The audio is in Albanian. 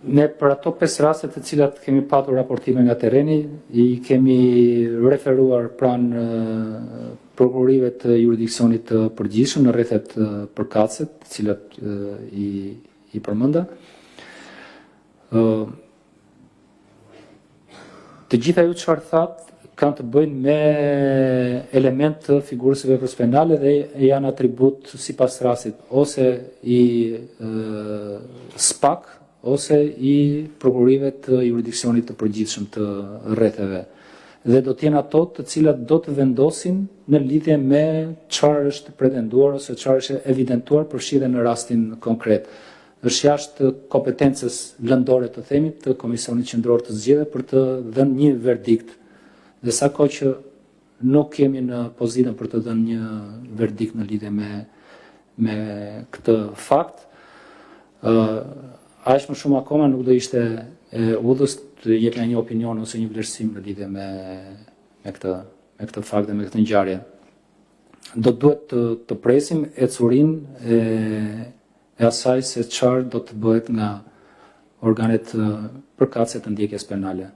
Ne për ato 5 raste të cilat kemi patur raportime nga tereni, I kemi referuar pranë prokurorive të jurisdiksionit të përgjithshëm në rrethet përkatëse, të cilat I përmenda. Të gjitha ju çfarë thatë kanë të bëjnë me element të figurës së veprës penale dhe janë atribut sipas rastit ose I SPAK ose I prokurorive të jurisdiksionit të përgjithshëm të rretheve. Dhe do të jenë ato të cilat do të vendosin në lidhje me çfarë është pretenduar ose çfarë është evidentuar përfshirë në rastin konkret. Është jashtë kompetencës lëndore të themi të Komisionit Qendror të Zgjedhjeve për të dhënë një verdikt. Dhe sa kohë që nuk jemi në pozitën për të dhënë një verdikt në lidhje me këtë fakt, aq më shumë akoma nuk do ishte udhës të jepja një opinion ose një vlerësim në lidhje me këtë fakt dhe me këtë ngjarje. Do duhet të presim ecurinë e asaj se çfarë do të bëhet nga organet përkatëse të ndjekjes penale.